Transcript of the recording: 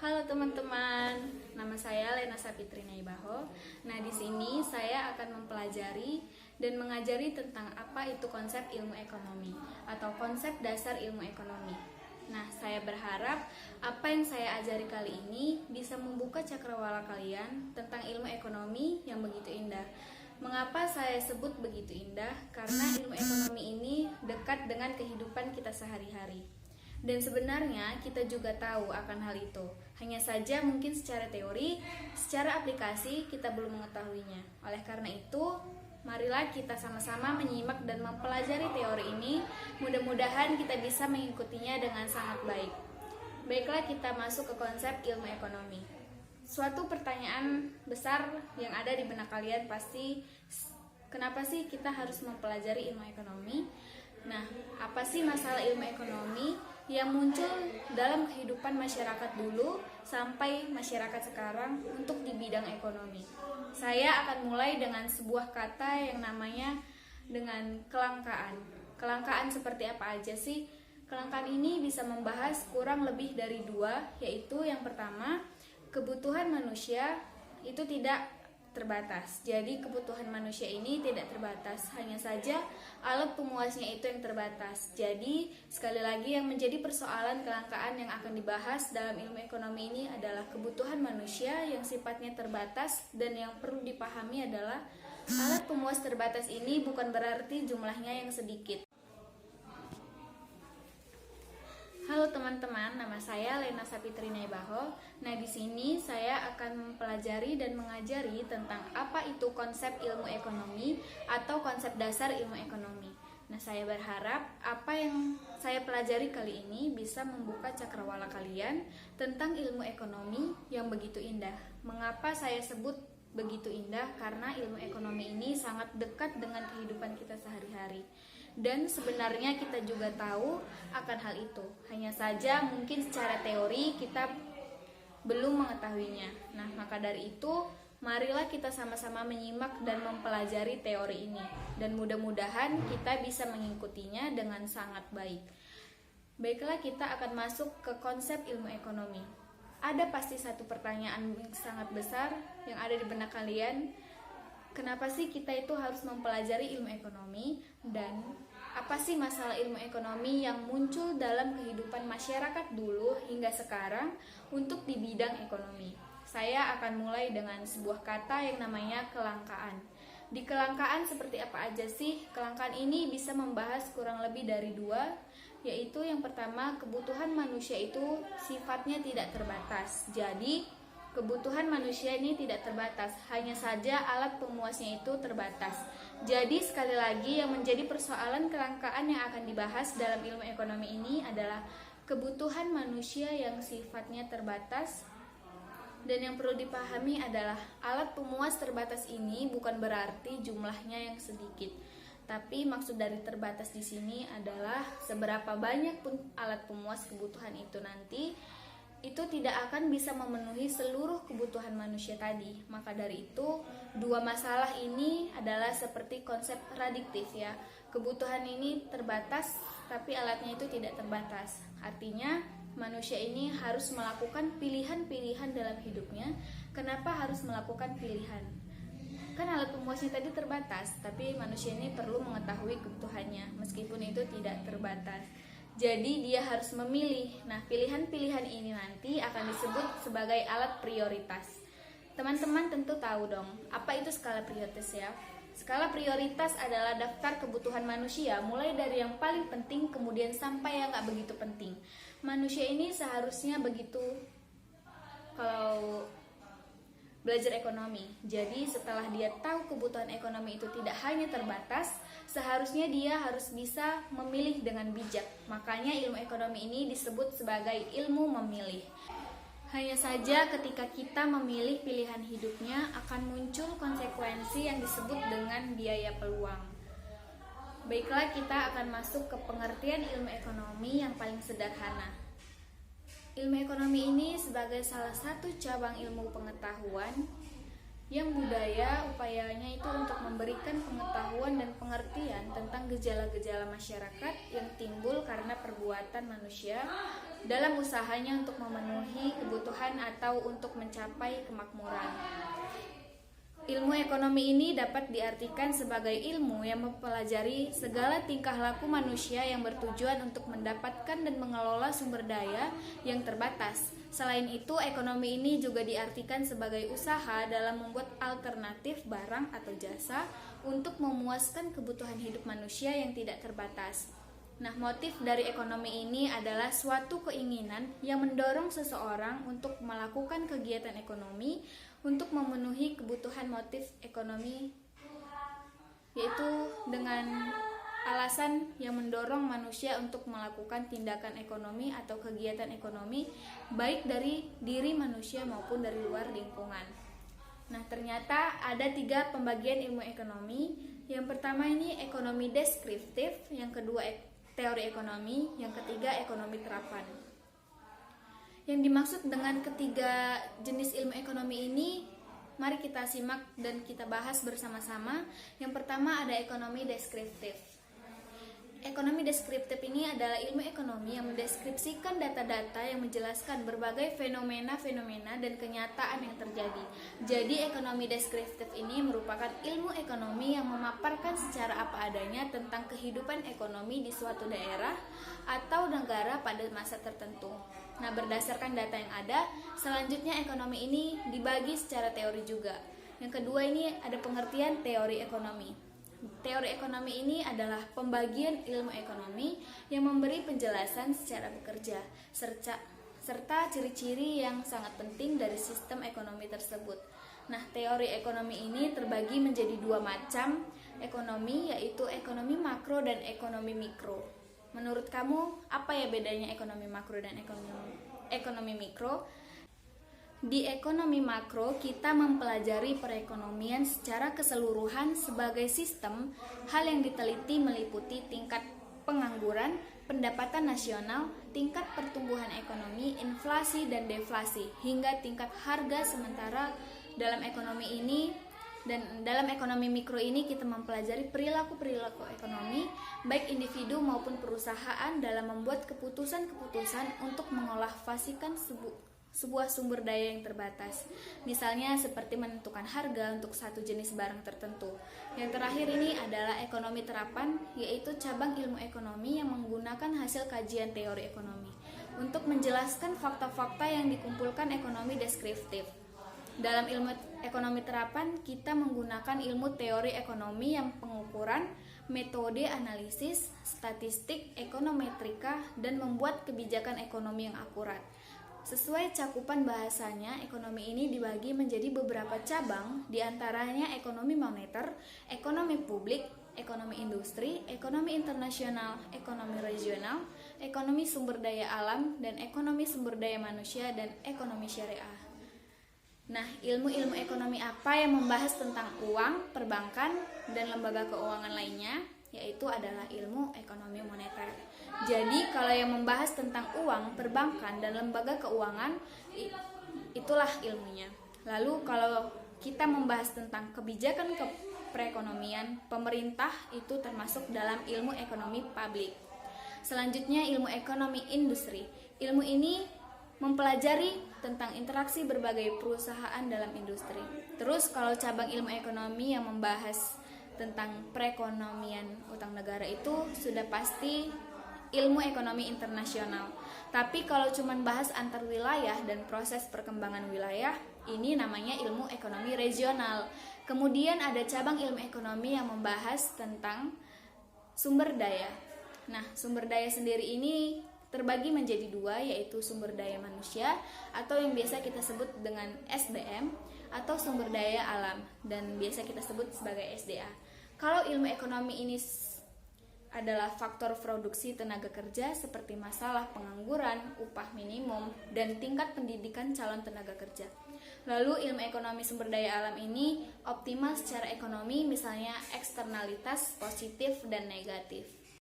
Halo teman-teman, nama saya Lena Sapitri Naibaho. Nah, di sini saya akan mempelajari dan mengajari tentang apa itu konsep ilmu ekonomi atau konsep dasar ilmu ekonomi. Nah, saya berharap apa yang saya ajari kali ini bisa membuka cakrawala kalian tentang ilmu ekonomi yang begitu indah. Mengapa saya sebut begitu indah? Karena ilmu ekonomi ini dekat dengan kehidupan kita sehari-hari. Dan sebenarnya kita juga tahu akan hal itu. Hanya saja mungkin secara teori, secara aplikasi kita belum mengetahuinya. Oleh karena itu, marilah kita sama-sama menyimak dan mempelajari teori ini. Mudah-mudahan kita bisa mengikutinya dengan sangat baik. Baiklah, kita masuk ke konsep ilmu ekonomi. Suatu pertanyaan besar yang ada di benak kalian pasti, kenapa sih kita harus mempelajari ilmu ekonomi? Nah, apa sih masalah ilmu ekonomi yang muncul dalam kehidupan masyarakat dulu sampai masyarakat sekarang untuk di bidang ekonomi? Saya akan mulai dengan sebuah kata yang namanya dengan kelangkaan. Kelangkaan seperti apa aja sih? Kelangkaan ini bisa membahas kurang lebih dari dua, yaitu yang pertama, kebutuhan manusia itu tidak terbatas. Jadi kebutuhan manusia ini tidak terbatas, hanya saja alat pemuasnya itu yang terbatas. Jadi sekali lagi yang menjadi persoalan kelangkaan yang akan dibahas dalam ilmu ekonomi ini adalah kebutuhan manusia yang sifatnya terbatas, dan yang perlu dipahami adalah alat pemuas terbatas ini bukan berarti jumlahnya yang sedikit. Halo teman-teman, nama saya Lena Sapitri Naibaho. Nah, di sini saya akan mempelajari dan mengajari tentang apa itu konsep ilmu ekonomi atau konsep dasar ilmu ekonomi. Nah, saya berharap apa yang saya pelajari kali ini bisa membuka cakrawala kalian tentang ilmu ekonomi yang begitu indah. Mengapa saya sebut begitu indah? Karena ilmu ekonomi ini sangat dekat dengan kehidupan kita sehari-hari. Dan sebenarnya kita juga tahu akan hal itu. Hanya saja mungkin secara teori kita belum mengetahuinya. Nah, maka dari itu marilah kita sama-sama menyimak dan mempelajari teori ini. Dan mudah-mudahan kita bisa mengikutinya dengan sangat baik. Baiklah, kita akan masuk ke konsep ilmu ekonomi. Ada pasti satu pertanyaan yang sangat besar yang ada di benak kalian. Kenapa sih kita itu harus mempelajari ilmu ekonomi, dan apa sih masalah ilmu ekonomi yang muncul dalam kehidupan masyarakat dulu hingga sekarang untuk di bidang ekonomi? Saya akan mulai dengan sebuah kata yang namanya kelangkaan. Di kelangkaan seperti apa aja sih? Kelangkaan ini bisa membahas kurang lebih dari dua, yaitu yang pertama, kebutuhan manusia itu sifatnya tidak terbatas. Jadi kebutuhan manusia ini tidak terbatas, hanya saja alat pemuasnya itu terbatas. Jadi sekali lagi yang menjadi persoalan kelangkaan yang akan dibahas dalam ilmu ekonomi ini adalah kebutuhan manusia yang sifatnya terbatas. Dan yang perlu dipahami adalah alat pemuas terbatas ini bukan berarti jumlahnya yang sedikit. Tapi maksud dari terbatas di sini adalah seberapa banyak pun alat pemuas kebutuhan itu nanti, itu tidak akan bisa memenuhi seluruh kebutuhan manusia tadi. Maka dari itu, dua masalah ini adalah seperti konsep radiktif ya. Kebutuhan ini terbatas, tapi alatnya itu tidak terbatas. Artinya, manusia ini harus melakukan pilihan-pilihan dalam hidupnya. Kenapa harus melakukan pilihan? Kan alat pemuasnya tadi terbatas, tapi manusia ini perlu mengetahui kebutuhannya, meskipun itu tidak terbatas. Jadi dia harus memilih. Nah, pilihan-pilihan ini nanti akan disebut sebagai alat prioritas. Teman-teman tentu tahu dong, apa itu skala prioritas ya? Skala prioritas adalah daftar kebutuhan manusia, mulai dari yang paling penting kemudian sampai yang gak begitu penting. Manusia ini seharusnya begitu kalau belajar ekonomi. Jadi setelah dia tahu kebutuhan ekonomi itu tidak hanya terbatas, seharusnya dia harus bisa memilih dengan bijak. Makanya ilmu ekonomi ini disebut sebagai ilmu memilih. Hanya saja ketika kita memilih pilihan hidupnya akan muncul konsekuensi yang disebut dengan biaya peluang. Baiklah, kita akan masuk ke pengertian ilmu ekonomi yang paling sederhana. Ilmu ekonomi ini sebagai salah satu cabang ilmu pengetahuan Yang budaya upayanya itu untuk memberikan pengetahuan dan pengertian tentang gejala-gejala masyarakat yang timbul karena perbuatan manusia dalam usahanya untuk memenuhi kebutuhan atau untuk mencapai kemakmuran. Ilmu ekonomi ini dapat diartikan sebagai ilmu yang mempelajari segala tingkah laku manusia yang bertujuan untuk mendapatkan dan mengelola sumber daya yang terbatas. Selain itu, ekonomi ini juga diartikan sebagai usaha dalam membuat alternatif barang atau jasa untuk memuaskan kebutuhan hidup manusia yang tidak terbatas. Nah, motif dari ekonomi ini adalah suatu keinginan yang mendorong seseorang untuk melakukan kegiatan ekonomi untuk memenuhi kebutuhan motif ekonomi, yaitu dengan alasan yang mendorong manusia untuk melakukan tindakan ekonomi atau kegiatan ekonomi baik dari diri manusia maupun dari luar lingkungan. Nah, ternyata ada 3 pembagian ilmu ekonomi. Yang pertama ini ekonomi deskriptif, yang kedua teori ekonomi, yang ketiga ekonomi terapan. Yang dimaksud dengan ketiga jenis ilmu ekonomi ini, mari kita simak dan kita bahas bersama-sama. Yang pertama ada ekonomi deskriptif. Ekonomi deskriptif ini adalah ilmu ekonomi yang mendeskripsikan data-data yang menjelaskan berbagai fenomena-fenomena dan kenyataan yang terjadi. Jadi ekonomi deskriptif ini merupakan ilmu ekonomi yang memaparkan secara apa adanya tentang kehidupan ekonomi di suatu daerah atau negara pada masa tertentu. Nah, berdasarkan data yang ada, selanjutnya ekonomi ini dibagi secara teori juga. Yang kedua ini ada pengertian teori ekonomi. Teori ekonomi ini adalah pembagian ilmu ekonomi yang memberi penjelasan secara bekerja serta ciri-ciri yang sangat penting dari sistem ekonomi tersebut. Nah, teori ekonomi ini terbagi menjadi 2 macam ekonomi, yaitu ekonomi makro dan ekonomi mikro. Menurut kamu, apa ya bedanya ekonomi makro dan ekonomi mikro? Di ekonomi makro, kita mempelajari perekonomian secara keseluruhan sebagai sistem. Hal yang diteliti meliputi tingkat pengangguran, pendapatan nasional, tingkat pertumbuhan ekonomi, inflasi dan deflasi, hingga tingkat harga sementara. Dalam ekonomi ini dan dalam ekonomi mikro ini kita mempelajari perilaku-perilaku ekonomi baik individu maupun perusahaan dalam membuat keputusan-keputusan untuk mengolahfasikan sebuah sumber daya yang terbatas. Misalnya seperti menentukan harga untuk satu jenis barang tertentu. Yang terakhir ini adalah ekonomi terapan, yaitu cabang ilmu ekonomi yang menggunakan hasil kajian teori ekonomi untuk menjelaskan fakta-fakta yang dikumpulkan ekonomi deskriptif. Dalam ilmu ekonomi terapan, kita menggunakan ilmu teori ekonomi yang pengukuran, metode analisis, statistik, ekonometrika, dan membuat kebijakan ekonomi yang akurat. Sesuai cakupan bahasanya, ekonomi ini dibagi menjadi beberapa cabang, diantaranya ekonomi moneter, ekonomi publik, ekonomi industri, ekonomi internasional, ekonomi regional, ekonomi sumber daya alam, dan ekonomi sumber daya manusia, dan ekonomi syariah. Nah, ilmu-ilmu ekonomi apa yang membahas tentang uang, perbankan, dan lembaga keuangan lainnya? Yaitu adalah ilmu ekonomi moneter. Jadi kalau yang membahas tentang uang, perbankan, dan lembaga keuangan, itulah ilmunya. Lalu kalau kita membahas tentang kebijakan perekonomian, pemerintah itu termasuk dalam ilmu ekonomi publik. Selanjutnya ilmu ekonomi industri. Ilmu ini mempelajari tentang interaksi berbagai perusahaan dalam industri. Terus kalau cabang ilmu ekonomi yang membahas tentang perekonomian utang negara itu sudah pasti ilmu ekonomi internasional. Tapi kalau cuma bahas antar wilayah dan proses perkembangan wilayah, ini namanya ilmu ekonomi regional. Kemudian ada cabang ilmu ekonomi yang membahas tentang sumber daya. Nah, sumber daya sendiri ini terbagi menjadi 2, yaitu sumber daya manusia atau yang biasa kita sebut dengan SDM, atau sumber daya alam dan biasa kita sebut sebagai SDA. Kalau ilmu ekonomi ini adalah faktor produksi tenaga kerja seperti masalah pengangguran, upah minimum, dan tingkat pendidikan calon tenaga kerja. Lalu ilmu ekonomi sumber daya alam ini optimal secara ekonomi, misalnya eksternalitas positif dan negatif.